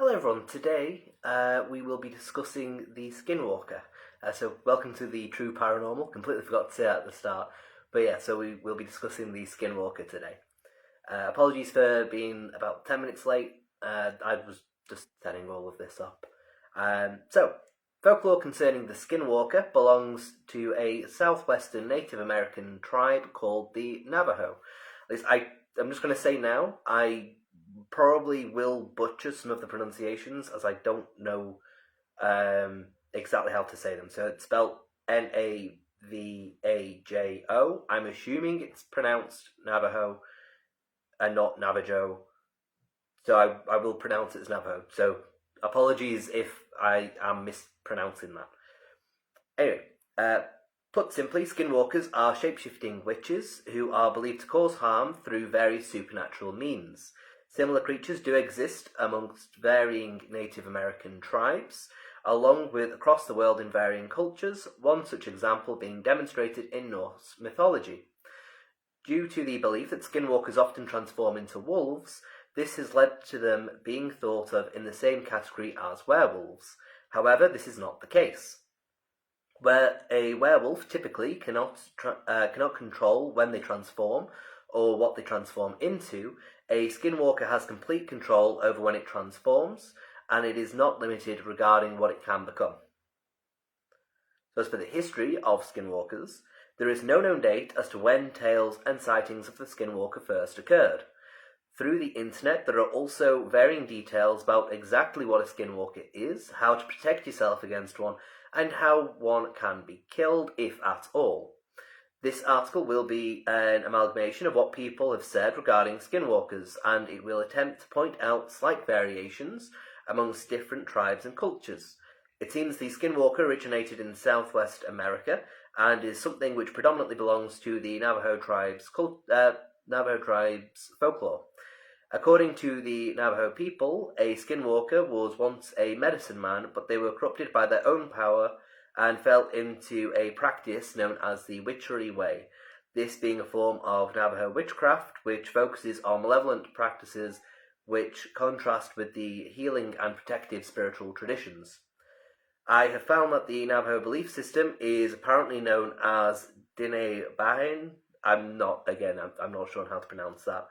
Hello everyone, today we will be discussing the Skinwalker. So welcome to the True Paranormal, completely forgot to say that at the start. But yeah, so we will be discussing the Skinwalker today. Apologies for being about 10 minutes late, I was just setting all of this up. Folklore concerning the Skinwalker belongs to a southwestern Native American tribe called the Navajo. At least I'm just going to say now, I probably will butcher some of the pronunciations as I don't know exactly how to say them. So it's spelled Navajo. I'm assuming it's pronounced Navajo and not Navajo. So I will pronounce it as Navajo. So apologies if I am mispronouncing that. Anyway, put simply, skinwalkers are shapeshifting witches who are believed to cause harm through various supernatural means. Similar creatures do exist amongst varying Native American tribes, along with across the world in varying cultures, one such example being demonstrated in Norse mythology. Due to the belief that skinwalkers often transform into wolves, this has led to them being thought of in the same category as werewolves. However, this is not the case. Where a werewolf typically cannot control when they transform or what they transform into, a skinwalker has complete control over when it transforms, and it is not limited regarding what it can become. So as for the history of skinwalkers, there is no known date as to when tales and sightings of the skinwalker first occurred. Through the internet, there are also varying details about exactly what a skinwalker is, how to protect yourself against one, and how one can be killed, if at all. This article will be an amalgamation of what people have said regarding skinwalkers, and it will attempt to point out slight variations amongst different tribes and cultures. It seems the skinwalker originated in Southwest America and is something which predominantly belongs to the Navajo tribe's folklore. According to the Navajo people, a skinwalker was once a medicine man, but they were corrupted by their own power and fell into a practice known as the witchery way, this being a form of Navajo witchcraft which focuses on malevolent practices which contrast with the healing and protective spiritual traditions. I have found that the Navajo belief system is apparently known as Dine Bahin. I'm not sure how to pronounce that.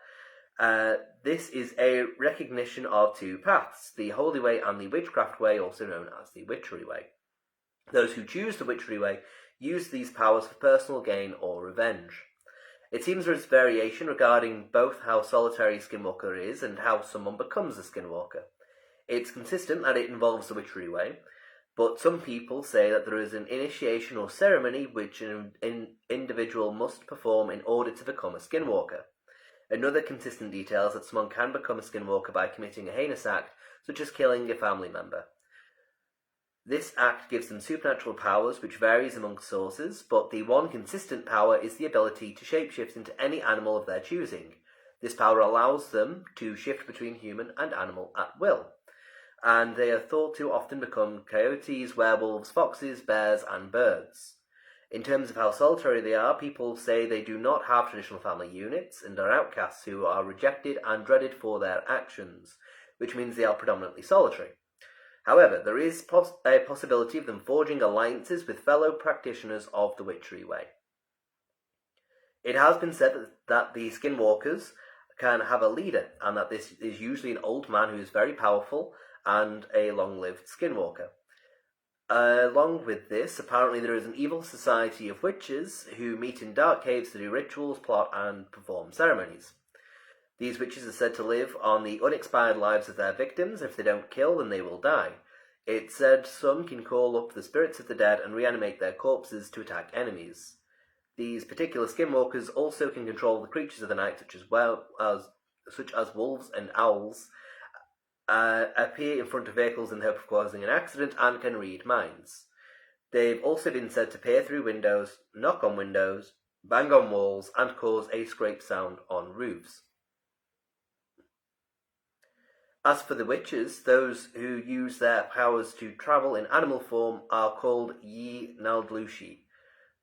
This is a recognition of two paths, the holy way and the witchcraft way, also known as the witchery way. Those who choose the witchery way use these powers for personal gain or revenge. It seems there is variation regarding both how solitary a skinwalker is and how someone becomes a skinwalker. It's consistent that it involves the witchery way, but some people say that there is an initiation or ceremony which an individual must perform in order to become a skinwalker. Another consistent detail is that someone can become a skinwalker by committing a heinous act, such as killing a family member. This act gives them supernatural powers, which varies among sources, but the one consistent power is the ability to shapeshift into any animal of their choosing. This power allows them to shift between human and animal at will, and they are thought to often become coyotes, werewolves, foxes, bears, and birds. In terms of how solitary they are, people say they do not have traditional family units and are outcasts who are rejected and dreaded for their actions, which means they are predominantly solitary. However, there is a possibility of them forging alliances with fellow practitioners of the witchery way. It has been said that the skinwalkers can have a leader, and that this is usually an old man who is very powerful and a long-lived skinwalker. Along with this, apparently there is an evil society of witches who meet in dark caves to do rituals, plot, and perform ceremonies. These witches are said to live on the unexpired lives of their victims. If they don't kill, then they will die. It's said some can call up the spirits of the dead and reanimate their corpses to attack enemies. These particular skinwalkers also can control the creatures of the night, such as wolves and owls, appear in front of vehicles in the hope of causing an accident, and can read minds. They've also been said to peer through windows, knock on windows, bang on walls, and cause a scrape sound on roofs. As for the witches, those who use their powers to travel in animal form are called Yi Naldlushi.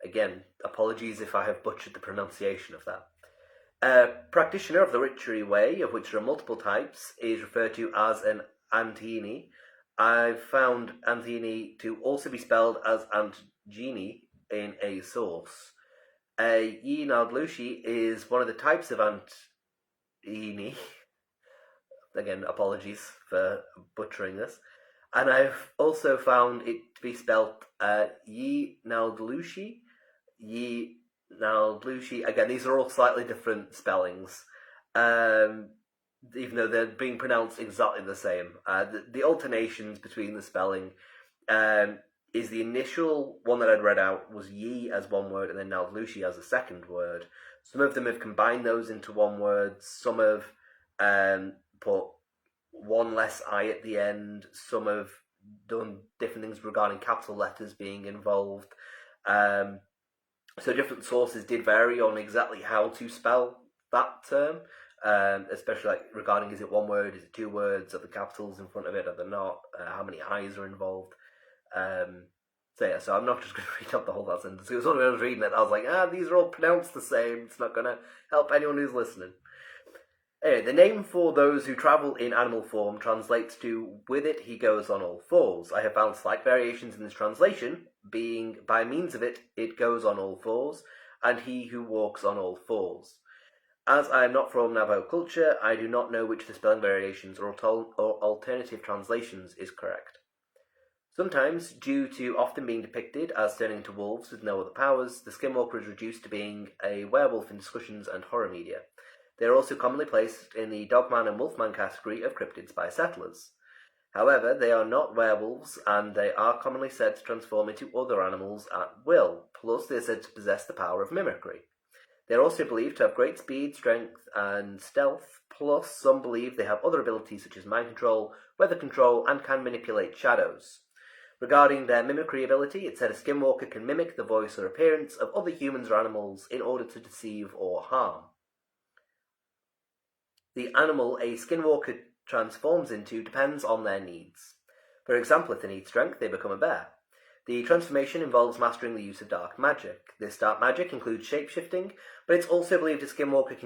Again, apologies if I have butchered the pronunciation of that. A practitioner of the witchery way, of which there are multiple types, is referred to as an Antini. I've found Antini to also be spelled as Antgini in a source. Yi Naldlushi is one of the types of Antini. Again, apologies for butchering this. And I've also found it to be spelled Yi Naldlushi. Yi Naldlushi. Again, these are all slightly different spellings. Even though they're being pronounced exactly the same. The alternations between the spelling is the initial one that I'd read out was Yi as one word and then Naldlushi as a second word. Some of them have combined those into one word. Some have put one less I at the end. Some have done different things regarding capital letters being involved. So different sources did vary on exactly how to spell that term. Especially like regarding is it one word, is it two words, are the capitals in front of it, are they not, how many I's are involved. So I'm not just going to read up the whole that sentence. It was only when I was reading it, I was like, these are all pronounced the same, it's not going to help anyone who's listening. Anyway, the name for those who travel in animal form translates to with it he goes on all fours. I have found slight variations in this translation, being by means of it, it goes on all fours, and he who walks on all fours. As I am not from Navajo culture, I do not know which of the spelling variations or alternative translations is correct. Sometimes, due to often being depicted as turning into wolves with no other powers, the Skinwalker is reduced to being a werewolf in discussions and horror media. They are also commonly placed in the Dogman and Wolfman category of cryptids by settlers. However, they are not werewolves, and they are commonly said to transform into other animals at will, plus they are said to possess the power of mimicry. They are also believed to have great speed, strength, and stealth, plus some believe they have other abilities such as mind control, weather control, and can manipulate shadows. Regarding their mimicry ability, it said a skinwalker can mimic the voice or appearance of other humans or animals in order to deceive or harm. The animal a skinwalker transforms into depends on their needs. For example, if they need strength, they become a bear. The transformation involves mastering the use of dark magic. This dark magic includes shape-shifting, but it's also believed a skinwalker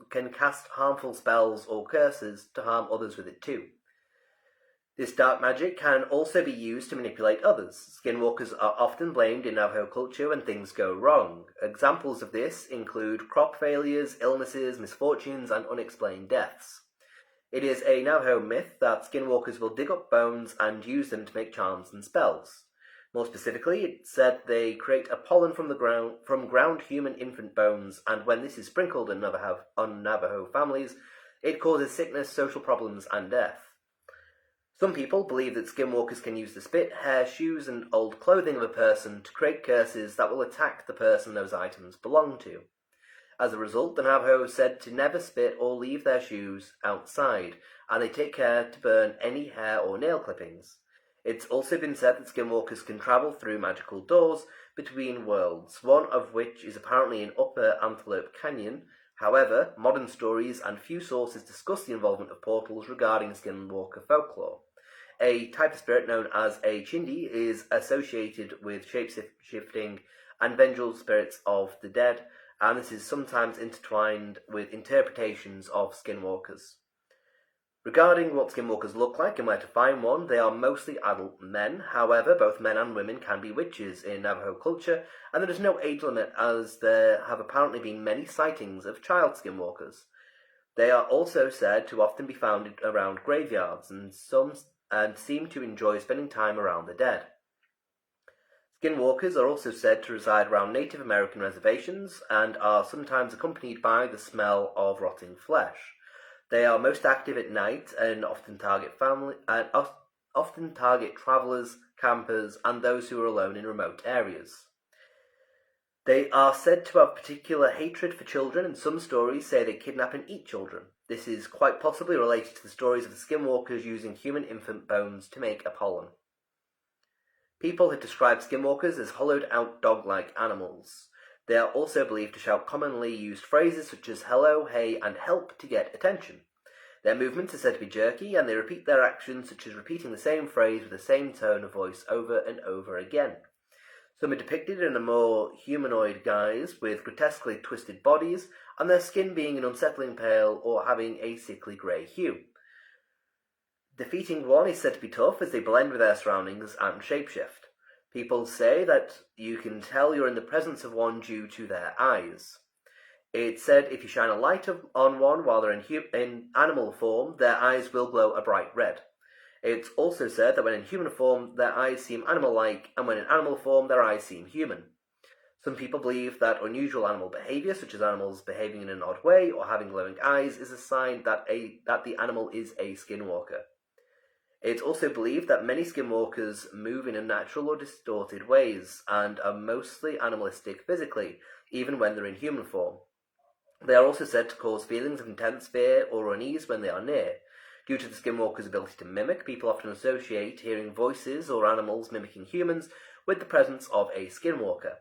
can cast harmful spells or curses to harm others with it too. This dark magic can also be used to manipulate others. Skinwalkers are often blamed in Navajo culture when things go wrong. Examples of this include crop failures, illnesses, misfortunes, and unexplained deaths. It is a Navajo myth that skinwalkers will dig up bones and use them to make charms and spells. More specifically, it said they create a pollen from ground human infant bones, and when this is sprinkled on Navajo families, it causes sickness, social problems, and death. Some people believe that skinwalkers can use the spit, hair, shoes, and old clothing of a person to create curses that will attack the person those items belong to. As a result, the Navajo is said to never spit or leave their shoes outside, and they take care to burn any hair or nail clippings. It's also been said that skinwalkers can travel through magical doors between worlds, one of which is apparently in Upper Antelope Canyon. However, modern stories and few sources discuss the involvement of portals regarding skinwalker folklore. A type of spirit known as a chindi is associated with shape-shifting and vengeful spirits of the dead, and this is sometimes intertwined with interpretations of skinwalkers. Regarding what skinwalkers look like and where to find one, they are mostly adult men. However, both men and women can be witches in Navajo culture, and there is no age limit, as there have apparently been many sightings of child skinwalkers. They are also said to often be found around graveyards, and seem to enjoy spending time around the dead. Skinwalkers are also said to reside around Native American reservations, and are sometimes accompanied by the smell of rotting flesh. They are most active at night and often target travelers, campers, and those who are alone in remote areas. They are said to have particular hatred for children, and some stories say they kidnap and eat children. This is quite possibly related to the stories of the skinwalkers using human infant bones to make a pollen. People have described skinwalkers as hollowed-out dog-like animals. They are also believed to shout commonly used phrases such as hello, hey, and help to get attention. Their movements are said to be jerky, and they repeat their actions, such as repeating the same phrase with the same tone of voice over and over again. Some are depicted in a more humanoid guise, with grotesquely twisted bodies, and their skin being an unsettling pale or having a sickly grey hue. Defeating one is said to be tough as they blend with their surroundings and shapeshift. People say that you can tell you're in the presence of one due to their eyes. It's said if you shine a light on one while they're in animal form, their eyes will glow a bright red. It's also said that when in human form, their eyes seem animal-like, and when in animal form, their eyes seem human. Some people believe that unusual animal behavior, such as animals behaving in an odd way or having glowing eyes, is a sign that the animal is a skinwalker. It's also believed that many skinwalkers move in unnatural or distorted ways and are mostly animalistic physically, even when they're in human form. They are also said to cause feelings of intense fear or unease when they are near. Due to the skinwalker's ability to mimic, people often associate hearing voices or animals mimicking humans with the presence of a skinwalker.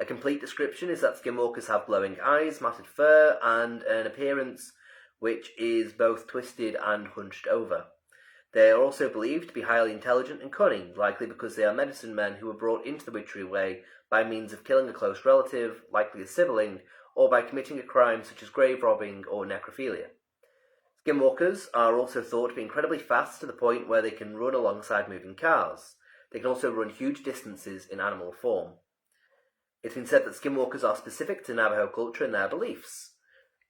A complete description is that skinwalkers have glowing eyes, matted fur, and an appearance which is both twisted and hunched over. They are also believed to be highly intelligent and cunning, likely because they are medicine men who were brought into the witchery way by means of killing a close relative, likely a sibling, or by committing a crime such as grave robbing or necrophilia. Skinwalkers are also thought to be incredibly fast to the point where they can run alongside moving cars. They can also run huge distances in animal form. It's been said that skinwalkers are specific to Navajo culture and their beliefs.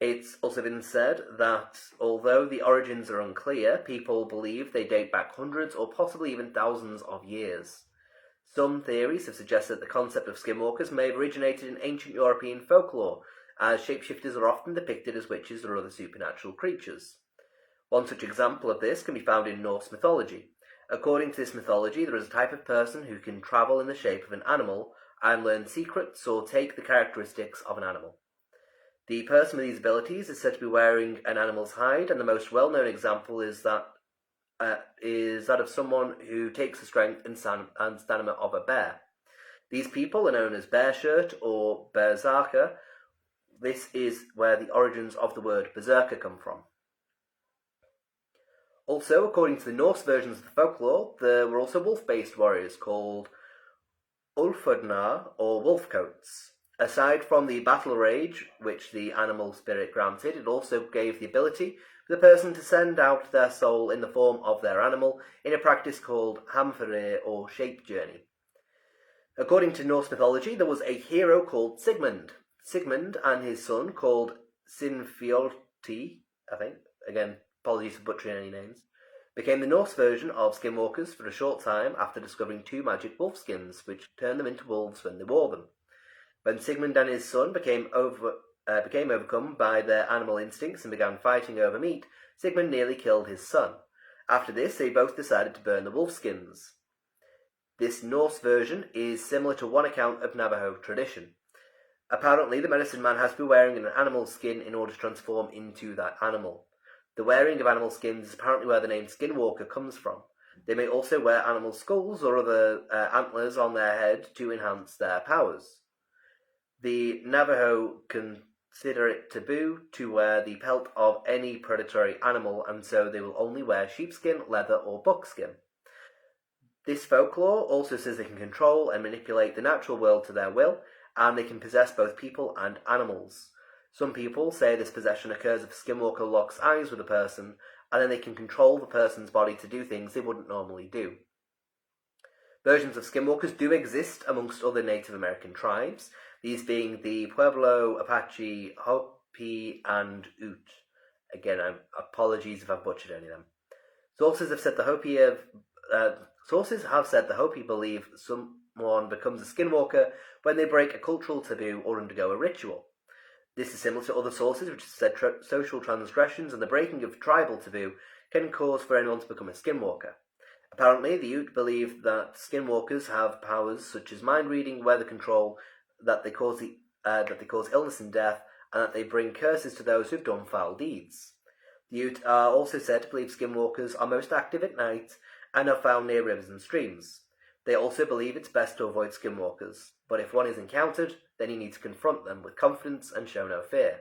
It's also been said that although the origins are unclear, people believe they date back hundreds or possibly even thousands of years. Some theories have suggested that the concept of skinwalkers may have originated in ancient European folklore, as shapeshifters are often depicted as witches or other supernatural creatures. One such example of this can be found in Norse mythology. According to this mythology, there is a type of person who can travel in the shape of an animal and learn secrets or take the characteristics of an animal. The person with these abilities is said to be wearing an animal's hide, and the most well-known example is that of someone who takes the strength and stamina of a bear. These people are known as bear shirt or berserker. This is where the origins of the word berserker come from. Also, according to the Norse versions of the folklore, there were also wolf-based warriors called Ulfodnar or wolfcoats. Aside from the battle rage which the animal spirit granted, it also gave the ability for the person to send out their soul in the form of their animal in a practice called hamferir or shape journey. According to Norse mythology, there was a hero called Sigmund. Sigmund and his son, called Sinfioti, I think, again, apologies for butchering any names, became the Norse version of skinwalkers for a short time after discovering two magic wolf skins, which turned them into wolves when they wore them. When Sigmund and his son became overcome by their animal instincts and began fighting over meat, Sigmund nearly killed his son. After this, they both decided to burn the wolfskins. This Norse version is similar to one account of Navajo tradition. Apparently, the medicine man has to be wearing an animal skin in order to transform into that animal. The wearing of animal skins is apparently where the name Skinwalker comes from. They may also wear animal skulls or other antlers on their head to enhance their powers. The Navajo consider it taboo to wear the pelt of any predatory animal, and so they will only wear sheepskin, leather, or buckskin. This folklore also says they can control and manipulate the natural world to their will, and they can possess both people and animals. Some people say this possession occurs if a skinwalker locks eyes with a person, and then they can control the person's body to do things they wouldn't normally do. Versions of skinwalkers do exist amongst other Native American tribes, these being the Pueblo, Apache, Hopi, and Ute. Again, apologies if I've butchered any of them. Sources have said the Hopi believe someone becomes a skinwalker when they break a cultural taboo or undergo a ritual. This is similar to other sources which have said social transgressions and the breaking of tribal taboo can cause for anyone to become a skinwalker. Apparently, the Ute believe that skinwalkers have powers such as mind reading, weather control, that they cause illness and death, and that they bring curses to those who've done foul deeds. The Ute are also said to believe skinwalkers are most active at night and are found near rivers and streams. They also believe it's best to avoid skinwalkers, but if one is encountered, then you need to confront them with confidence and show no fear.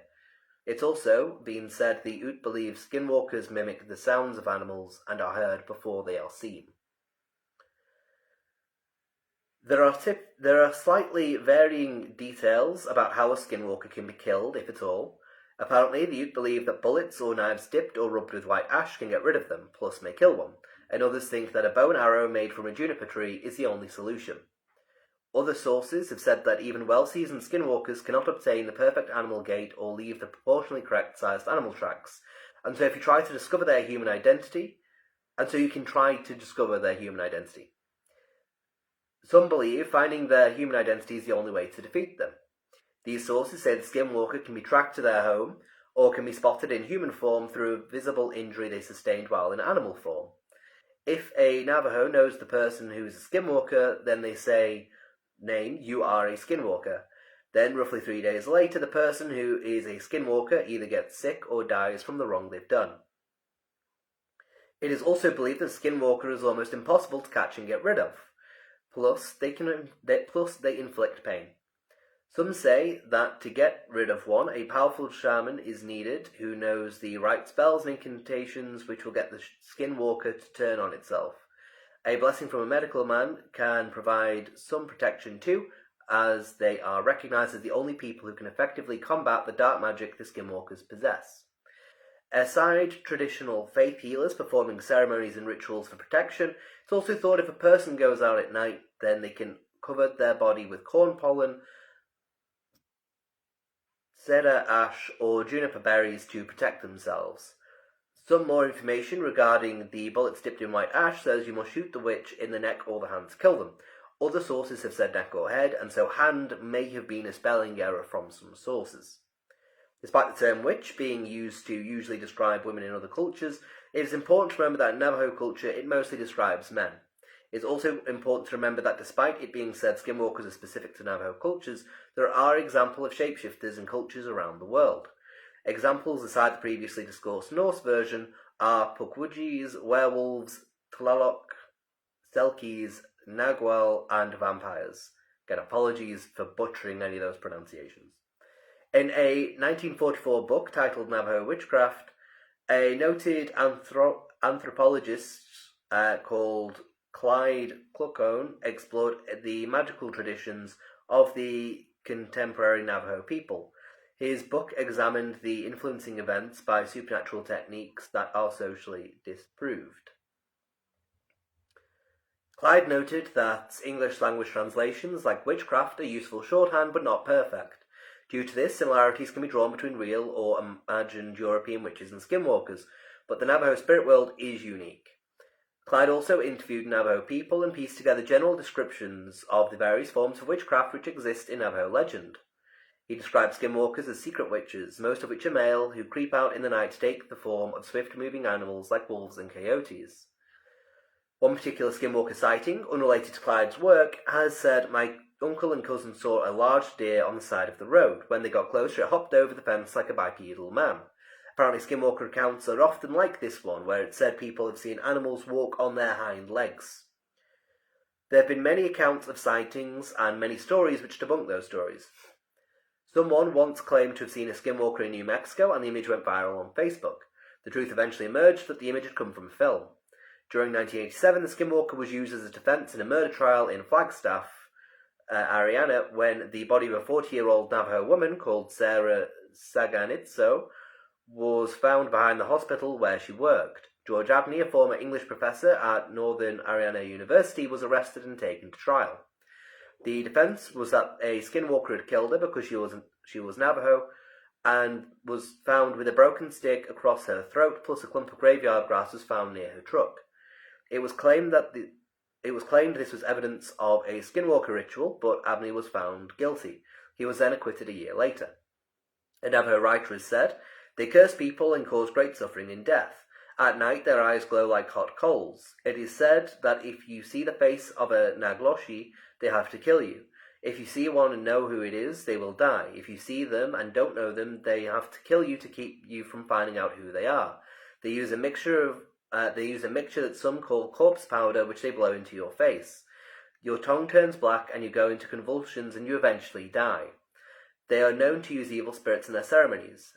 It's also been said the Ute believe skinwalkers mimic the sounds of animals and are heard before they are seen. There are slightly varying details about how a skinwalker can be killed, if at all. Apparently, the Ute believe that bullets or knives dipped or rubbed with white ash can get rid of them, plus may kill one, and others think that a bow and arrow made from a juniper tree is the only solution. Other sources have said that even well-seasoned skinwalkers cannot obtain the perfect animal gait or leave the proportionally correct-sized animal tracks, and so if you try to discover their human identity, Some believe finding their human identity is the only way to defeat them. These sources say the skinwalker can be tracked to their home, or can be spotted in human form through a visible injury they sustained while in animal form. If a Navajo knows the person who is a skinwalker, then they say, "Name, you are a skinwalker." Then, roughly 3 days later, the person who is a skinwalker either gets sick or dies from the wrong they've done. It is also believed that a skinwalker is almost impossible to catch and get rid of. Plus, they inflict pain. Some say that to get rid of one, a powerful shaman is needed who knows the right spells and incantations which will get the skinwalker to turn on itself. A blessing from a medical man can provide some protection too, as they are recognized as the only people who can effectively combat the dark magic the skinwalkers possess. Aside traditional faith healers performing ceremonies and rituals for protection, it's also thought if a person goes out at night, then they can cover their body with corn pollen, cedar ash, or juniper berries to protect themselves. Some more information regarding the bullets dipped in white ash says you must shoot the witch in the neck or the hand to kill them. Other sources have said neck or head, and so hand may have been a spelling error from some sources. Despite the term witch being used to usually describe women in other cultures, it is important to remember that in Navajo culture it mostly describes men. It is also important to remember that despite it being said skinwalkers are specific to Navajo cultures, there are examples of shapeshifters in cultures around the world. Examples aside the previously discussed Norse version are Pukwudgies, werewolves, Tlaloc, Selkies, Nagual, and vampires. Again, apologies for butchering any of those pronunciations. In a 1944 book titled Navajo Witchcraft, a noted anthropologist called Clyde Clucone explored the magical traditions of the contemporary Navajo people. His book examined the influencing events by supernatural techniques that are socially disproved. Clyde noted that English language translations like witchcraft are useful shorthand but not perfect. Due to this, similarities can be drawn between real or imagined European witches and skinwalkers, but the Navajo spirit world is unique. Clyde also interviewed Navajo people and pieced together general descriptions of the various forms of witchcraft which exist in Navajo legend. He described skinwalkers as secret witches, most of which are male, who creep out in the night to take the form of swift-moving animals like wolves and coyotes. One particular skinwalker sighting, unrelated to Clyde's work, has said, "My uncle and cousin saw a large deer on the side of the road. When they got closer, it hopped over the fence like a bipedal man." Apparently, skinwalker accounts are often like this one, where it's said people have seen animals walk on their hind legs. There have been many accounts of sightings and many stories which debunk those stories. Someone once claimed to have seen a skinwalker in New Mexico, and the image went viral on Facebook. The truth eventually emerged that the image had come from a film. During 1987, the skinwalker was used as a defense in a murder trial in Flagstaff, Arizona, when the body of a 40-year-old Navajo woman called Sarah Saganitso was found behind the hospital where she worked. George Abney, a former English professor at Northern Arizona University, was arrested and taken to trial. The defense was that a skinwalker had killed her because she was Navajo and was found with a broken stick across her throat, plus a clump of graveyard grass was found near her truck. It was claimed this was evidence of a skinwalker ritual, but Abney was found guilty. He was then acquitted a year later. A Navajo writer has said, "They curse people and cause great suffering and death. At night their eyes glow like hot coals. It is said that if you see the face of a Nagloshi, they have to kill you. If you see one and know who it is, they will die. If you see them and don't know them, they have to kill you to keep you from finding out who they are. They use a mixture that some call corpse powder, which they blow into your face. Your tongue turns black and you go into convulsions and you eventually die. They are known to use evil spirits in their ceremonies.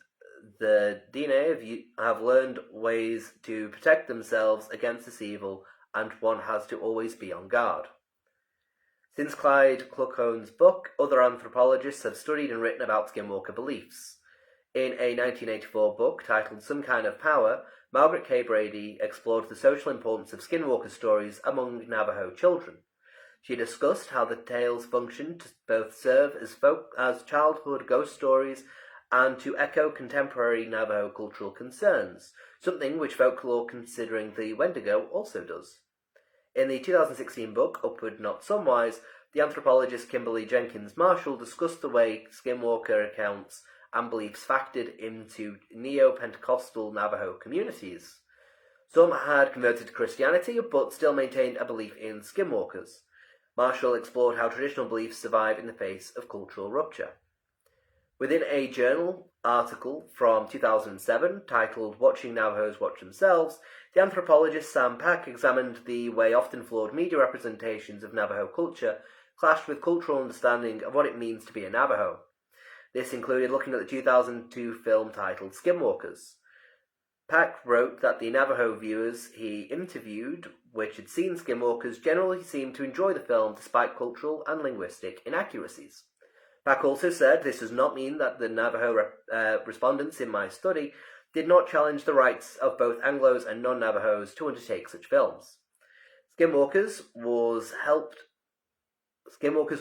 The Dene have learned ways to protect themselves against this evil, and one has to always be on guard." Since Clyde Cluckone's book, other anthropologists have studied and written about skinwalker beliefs. In a 1984 book titled Some Kind of Power, Margaret K. Brady explored the social importance of Skinwalker stories among Navajo children. She discussed how the tales function to both serve as childhood ghost stories and to echo contemporary Navajo cultural concerns, something which folklore considering the Wendigo also does. In the 2016 book, Upward Not Somewise, the anthropologist Kimberly Jenkins Marshall discussed the way Skinwalker accounts and beliefs factored into neo-Pentecostal Navajo communities. Some had converted to Christianity, but still maintained a belief in skinwalkers. Marshall explored how traditional beliefs survive in the face of cultural rupture. Within a journal article from 2007 titled Watching Navajos Watch Themselves, the anthropologist Sam Pack examined the way often flawed media representations of Navajo culture clashed with cultural understanding of what it means to be a Navajo. This included looking at the 2002 film titled Skinwalkers. Pack wrote that the Navajo viewers he interviewed, which had seen Skinwalkers, generally seemed to enjoy the film despite cultural and linguistic inaccuracies. Pack also said this does not mean that the Navajo respondents in my study did not challenge the rights of both Anglos and non-Navajos to undertake such films. Skinwalkers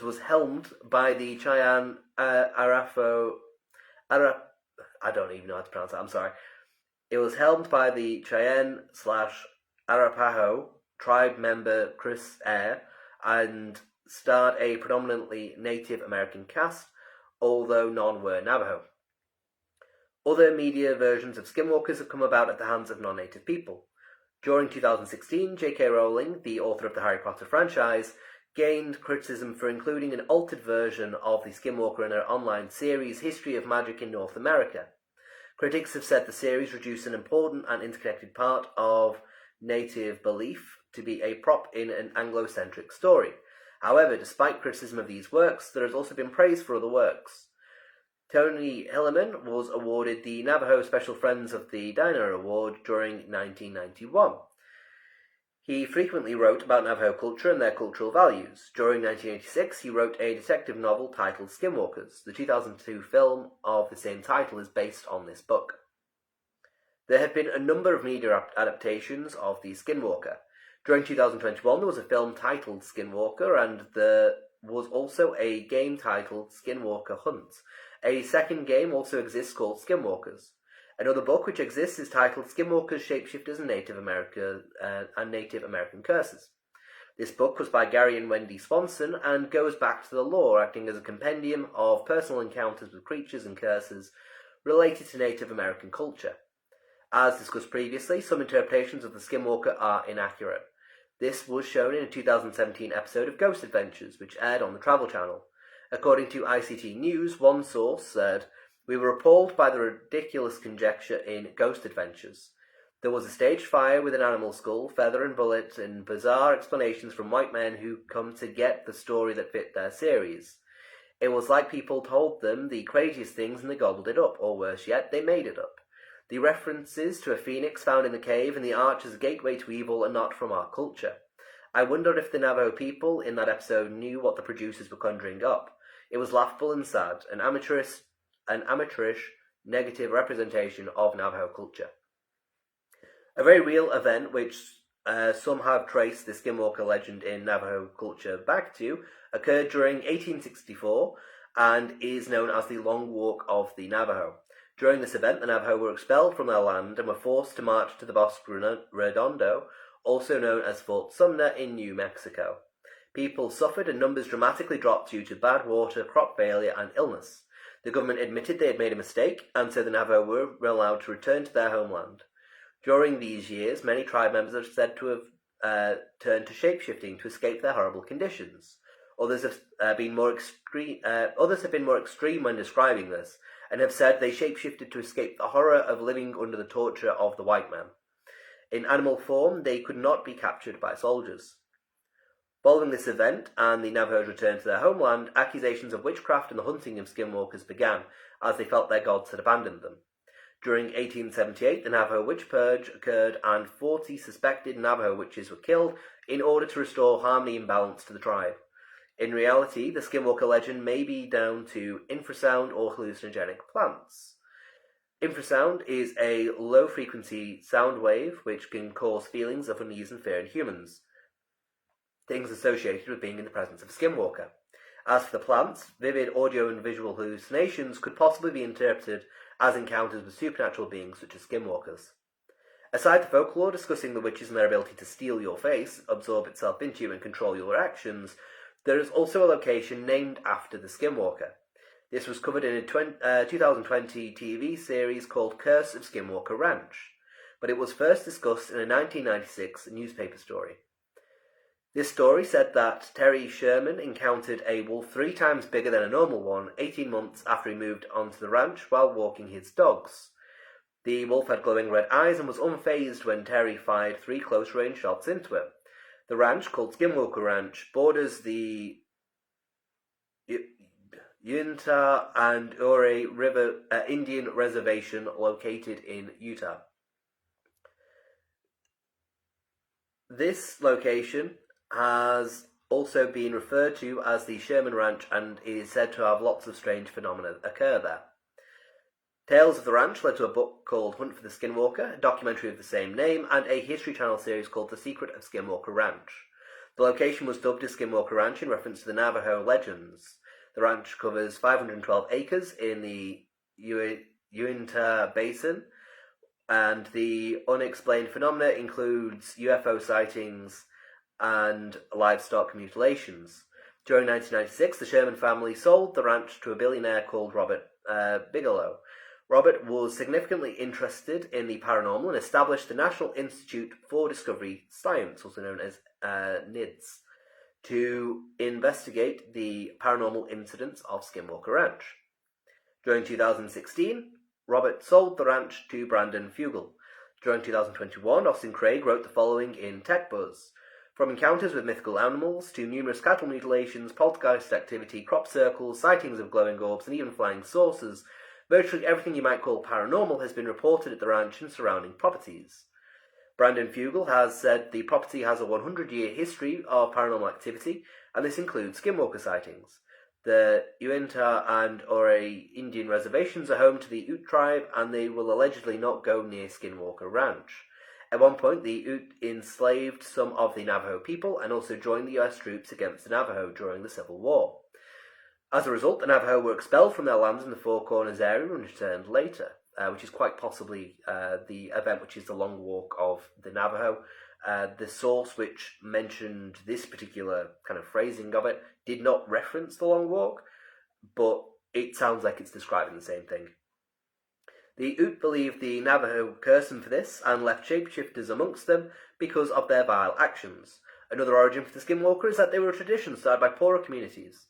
was helmed by the Cheyenne I don't even know how to pronounce that, I'm sorry. It was helmed by the Cheyenne/Arapaho tribe member Chris Eyre and starred a predominantly Native American cast, although none were Navajo. Other media versions of Skinwalkers have come about at the hands of non-native people. During 2016, J.K. Rowling, the author of the Harry Potter franchise, gained criticism for including an altered version of the Skinwalker in her online series History of Magic in North America. Critics have said the series reduced an important and interconnected part of native belief to be a prop in an Anglo-centric story. However, despite criticism of these works, there has also been praise for other works. Tony Hillerman was awarded the Navajo Special Friends of the Diner Award during 1991. He frequently wrote about Navajo culture and their cultural values. During 1986, he wrote a detective novel titled Skinwalkers. The 2002 film of the same title is based on this book. There have been a number of media adaptations of the Skinwalker. During 2021, there was a film titled Skinwalker, and there was also a game titled Skinwalker Hunt. A second game also exists called Skinwalkers. Another book which exists is titled Skinwalkers, Shapeshifters, and Native American Curses. This book was by Gary and Wendy Swanson and goes back to the lore, acting as a compendium of personal encounters with creatures and curses related to Native American culture. As discussed previously, some interpretations of the Skinwalker are inaccurate. This was shown in a 2017 episode of Ghost Adventures, which aired on the Travel Channel. According to ICT News, one source said, "We were appalled by the ridiculous conjecture in Ghost Adventures. There was a staged fire with an animal skull, feather and bullet, and bizarre explanations from white men who come to get the story that fit their series. It was like people told them the craziest things and they gobbled it up, or worse yet, they made it up. The references to a phoenix found in the cave and the arch as a gateway to evil are not from our culture. I wondered if the Navajo people in that episode knew what the producers were conjuring up. It was laughable and sad, an amateurish, negative representation of Navajo culture." A very real event which some have traced the Skinwalker legend in Navajo culture back to occurred during 1864 and is known as the Long Walk of the Navajo. During this event, the Navajo were expelled from their land and were forced to march to the Bosque Redondo, also known as Fort Sumner in New Mexico. People suffered and numbers dramatically dropped due to bad water, crop failure, and illness. The government admitted they had made a mistake, and so the Navajo were allowed to return to their homeland. During these years, many tribe members are said to have turned to shapeshifting to escape their horrible conditions. Others have been more extreme when describing this, and have said they shapeshifted to escape the horror of living under the torture of the white man. In animal form, they could not be captured by soldiers. Following this event, and the Navajos returned to their homeland, accusations of witchcraft and the hunting of skinwalkers began, as they felt their gods had abandoned them. During 1878, the Navajo witch purge occurred, and 40 suspected Navajo witches were killed in order to restore harmony and balance to the tribe. In reality, the Skinwalker legend may be down to infrasound or hallucinogenic plants. Infrasound is a low-frequency sound wave which can cause feelings of unease and fear in humans, things associated with being in the presence of a skinwalker. As for the plants, vivid audio and visual hallucinations could possibly be interpreted as encounters with supernatural beings such as skinwalkers. Aside the folklore discussing the witches and their ability to steal your face, absorb itself into you, and control your actions, there is also a location named after the skinwalker. This was covered in a 2020 TV series called Curse of Skinwalker Ranch, but it was first discussed in a 1996 newspaper story. This story said that Terry Sherman encountered a wolf 3 times bigger than a normal one 18 months after he moved onto the ranch while walking his dogs. The wolf had glowing red eyes and was unfazed when Terry fired 3 close-range shots into it. The ranch, called Skinwalker Ranch, borders the Uinta and Ore River Indian Reservation located in Utah. This location has also been referred to as the Sherman Ranch and is said to have lots of strange phenomena occur there. Tales of the Ranch led to a book called Hunt for the Skinwalker, a documentary of the same name, and a History Channel series called The Secret of Skinwalker Ranch. The location was dubbed as Skinwalker Ranch in reference to the Navajo legends. The ranch covers 512 acres in the Uinta Basin, and the unexplained phenomena includes UFO sightings and livestock mutilations. During 1996, the Sherman family sold the ranch to a billionaire called Robert Bigelow. Robert was significantly interested in the paranormal and established the National Institute for Discovery Science, also known as NIDS, to investigate the paranormal incidents of Skinwalker Ranch. During 2016, Robert sold the ranch to Brandon Fugal. During 2021, Austin Craig wrote the following in TechBuzz. From encounters with mythical animals to numerous cattle mutilations, poltergeist activity, crop circles, sightings of glowing orbs, and even flying saucers, virtually everything you might call paranormal has been reported at the ranch and surrounding properties. Brandon Fugal has said the property has a 100-year history of paranormal activity, and this includes skinwalker sightings. The Uinta and Ore Indian reservations are home to the Ute tribe, and they will allegedly not go near Skinwalker Ranch. At one point, the Ute enslaved some of the Navajo people and also joined the US troops against the Navajo during the Civil War. As a result, the Navajo were expelled from their lands in the Four Corners area and returned later, which is quite possibly the event which is the Long Walk of the Navajo. The source which mentioned this particular kind of phrasing of it did not reference the Long Walk, but it sounds like it's describing the same thing. The Ute believed the Navajo cursed them for this and left shapeshifters amongst them because of their vile actions. Another origin for the Skinwalker is that they were a tradition started by poorer communities.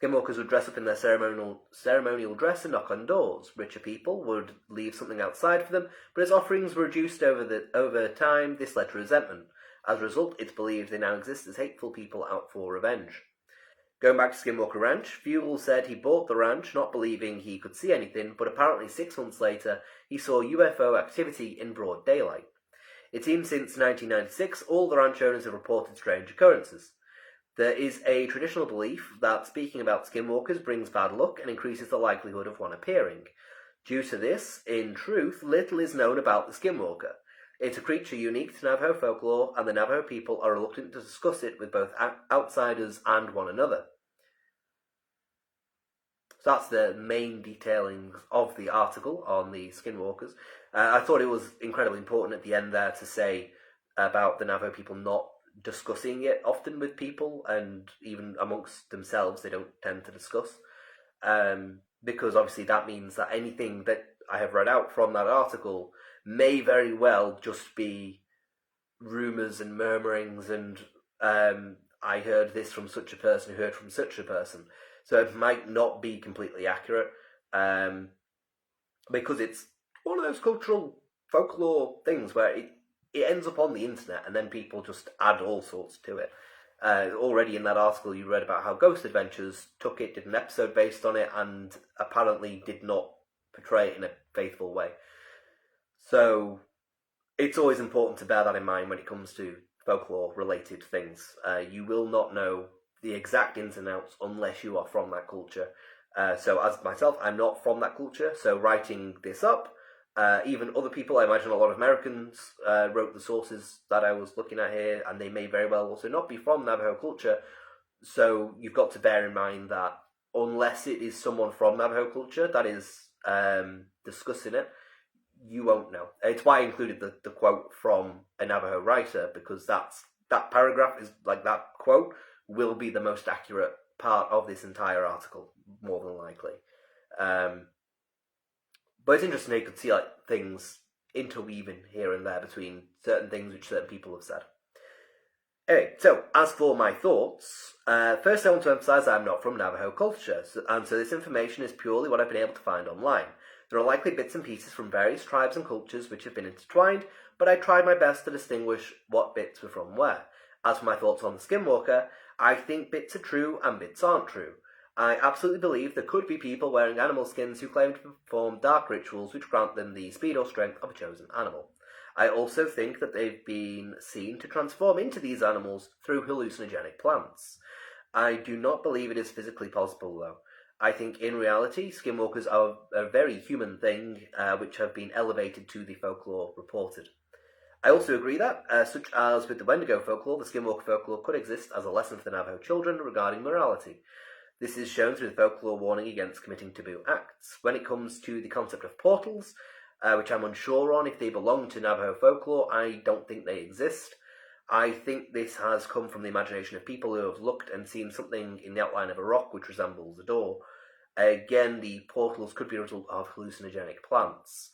Skinwalkers would dress up in their ceremonial dress and knock on doors. Richer people would leave something outside for them, but as offerings were reduced over time, this led to resentment. As a result, it's believed they now exist as hateful people out for revenge. Going back to Skinwalker Ranch, Fugal said he bought the ranch not believing he could see anything, but apparently 6 months later he saw UFO activity in broad daylight. It seems since 1996 all the ranch owners have reported strange occurrences. There is a traditional belief that speaking about skinwalkers brings bad luck and increases the likelihood of one appearing. Due to this, in truth, little is known about the skinwalker. It's a creature unique to Navajo folklore, and the Navajo people are reluctant to discuss it with both outsiders and one another. So that's the main detailing of the article on the skinwalkers. I thought it was incredibly important at the end there to say about the Navajo people not discussing it often with people, and even amongst themselves they don't tend to discuss, because obviously that means that anything that I have read out from that article may very well just be rumours and murmurings and I heard this from such a person who heard from such a person, so it might not be completely accurate, because it's one of those cultural folklore things where it ends up on the internet and then people just add all sorts to it. Already in that article you read about how Ghost Adventures took it, did an episode based on it, and apparently did not portray it in a faithful way. So it's always important to bear that in mind when it comes to folklore related things. You will not know the exact ins and outs unless you are from that culture. So as myself, I'm not from that culture, so writing this up Even other people, I imagine a lot of Americans wrote the sources that I was looking at here, and they may very well also not be from Navajo culture. So you've got to bear in mind that unless it is someone from Navajo culture that is discussing it, you won't know. It's why I included the quote from a Navajo writer, because that paragraph is like that quote will be the most accurate part of this entire article, more than likely. But it's interesting you could see like things interweaving here and there between certain things which certain people have said. Anyway, so as for my thoughts, first I want to emphasise I'm not from Navajo culture, and so this information is purely what I've been able to find online. There are likely bits and pieces from various tribes and cultures which have been intertwined, but I tried my best to distinguish what bits were from where. As for my thoughts on the Skinwalker, I think bits are true and bits aren't true. I absolutely believe there could be people wearing animal skins who claim to perform dark rituals which grant them the speed or strength of a chosen animal. I also think that they've been seen to transform into these animals through hallucinogenic plants. I do not believe it is physically possible, though. I think in reality, skinwalkers are a very human thing, which have been elevated to the folklore reported. I also agree that, such as with the Wendigo folklore, the Skinwalker folklore could exist as a lesson for the Navajo children regarding morality. This is shown through the folklore warning against committing taboo acts. When it comes to the concept of portals, which I'm unsure on if they belong to Navajo folklore, I don't think they exist. I think this has come from the imagination of people who have looked and seen something in the outline of a rock which resembles a door. Again, the portals could be a result of hallucinogenic plants.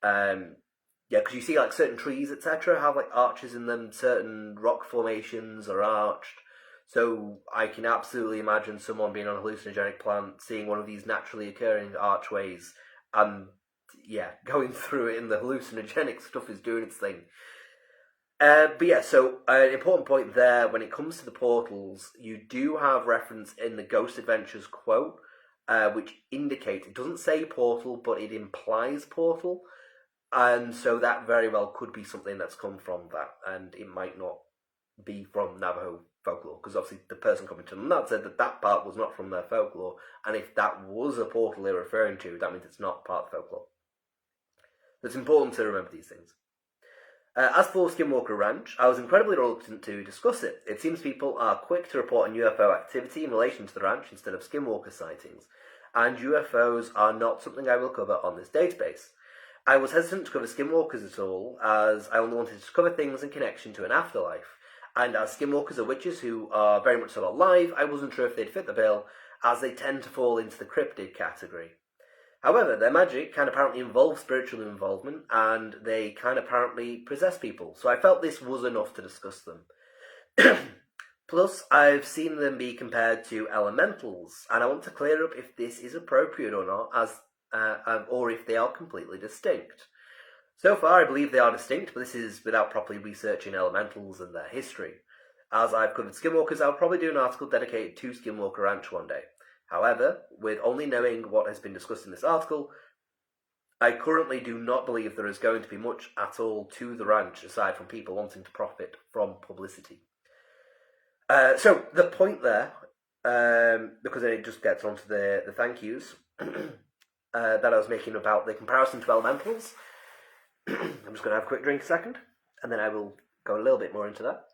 Because you see like certain trees, etc., have like arches in them, certain rock formations are arched. So I can absolutely imagine someone being on a hallucinogenic plant, seeing one of these naturally occurring archways, and going through it, and the hallucinogenic stuff is doing its thing. So an important point there, when it comes to the portals, you do have reference in the Ghost Adventures quote, which indicates, it doesn't say portal, but it implies portal, and so that very well could be something that's come from that, and it might not be from Navajo folklore, because obviously the person coming to them that said that part was not from their folklore, and if that was a portal they're referring to, that means it's not part of folklore. So it's important to remember these things. As for Skinwalker Ranch, I was incredibly reluctant to discuss it. It seems people are quick to report on UFO activity in relation to the ranch instead of Skinwalker sightings, and UFOs are not something I will cover on this database. I was hesitant to cover Skinwalkers at all, as I only wanted to cover things in connection to an afterlife, and as Skinwalkers are witches who are very much so alive, I wasn't sure if they'd fit the bill, as they tend to fall into the cryptid category. However, their magic can apparently involve spiritual involvement, and they can apparently possess people, so I felt this was enough to discuss them. Plus, I've seen them be compared to elementals, and I want to clear up if this is appropriate or not, or if they are completely distinct. So far, I believe they are distinct, but this is without properly researching elementals and their history. As I've covered Skinwalkers, I'll probably do an article dedicated to Skinwalker Ranch one day. However, with only knowing what has been discussed in this article, I currently do not believe there is going to be much at all to the ranch, aside from people wanting to profit from publicity. So, the point there, because then it just gets onto the thank yous, that I was making about the comparison to elementals. I'm just going to have a quick drink a second, and then I will go a little bit more into that.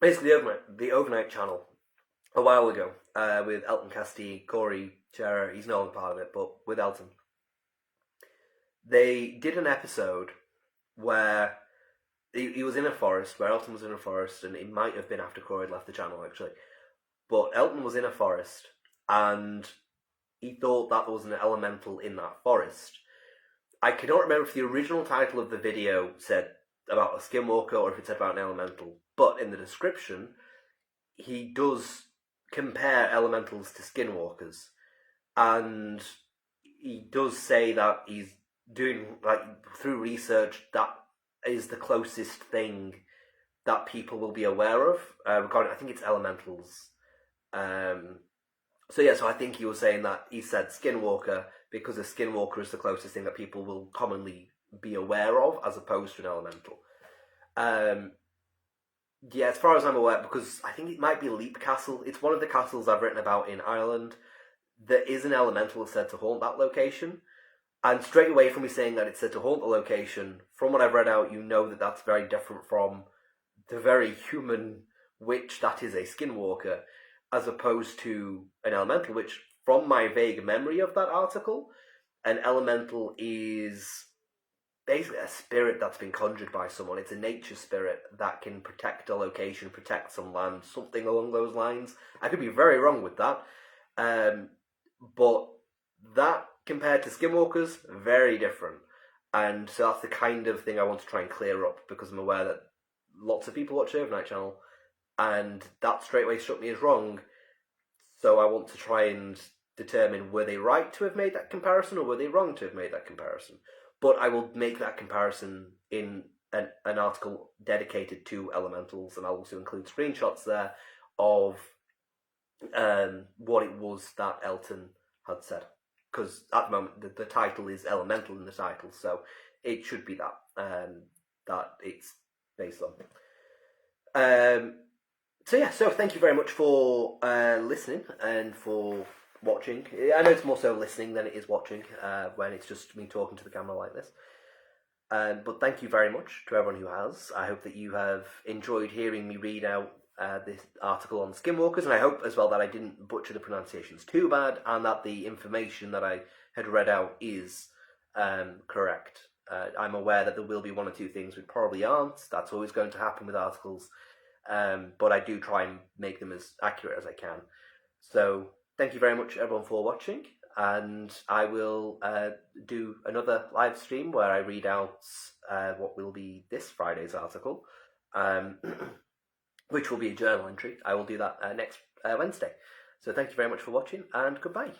Basically, the Overnight channel, a while ago, with Elton Castee, Corey Scherer, he's no longer part of it, but with Elton, they did an episode where he was in a forest, where Elton was in a forest, and it might have been after Corey had left the channel, actually. But Elton was in a forest, and he thought that there was an elemental in that forest. I cannot remember if the original title of the video said about a skinwalker or if it said about an elemental, but in the description, he does compare elementals to skinwalkers, and he does say that he's doing, like, through research, that is the closest thing that people will be aware of regarding, I think it's elementals. So I think he was saying that he said skinwalker because a skinwalker is the closest thing that people will commonly be aware of as opposed to an elemental. As far as I'm aware, because I think it might be Leap Castle. It's one of the castles I've written about in Ireland. there is an elemental said to haunt that location. And straight away from me saying that it's said to haunt the location, from what I've read out, you know that that's very different from the very human witch that is a skinwalker, as opposed to an elemental, which, from my vague memory of that article, an elemental is basically a spirit that's been conjured by someone. It's a nature spirit that can protect a location, protect some land, something along those lines. I could be very wrong with that. But that, compared to skinwalkers, very different. And so that's the kind of thing I want to try and clear up, because I'm aware that lots of people watch Overnight Channel, and that straight away struck me as wrong. So I want to try and determine, were they right to have made that comparison, or were they wrong to have made that comparison? But I will make that comparison in an article dedicated to elementals, and I'll also include screenshots there of what it was that Elton had said. Because at the moment, the title is elemental in the title, so it should be that it's based on. So thank you very much for listening and for watching. I know it's more so listening than it is watching when it's just me talking to the camera like this. But thank you very much to everyone who has. I hope that you have enjoyed hearing me read out this article on skinwalkers, and I hope as well that I didn't butcher the pronunciations too bad, and that the information that I had read out is correct. I'm aware that there will be one or two things which probably aren't. That's always going to happen with articles. But I do try and make them as accurate as I can. So thank you very much, everyone, for watching, and I will do another live stream where I read out what will be this Friday's article, which will be a journal entry. I will do that next Wednesday. So thank you very much for watching, and goodbye.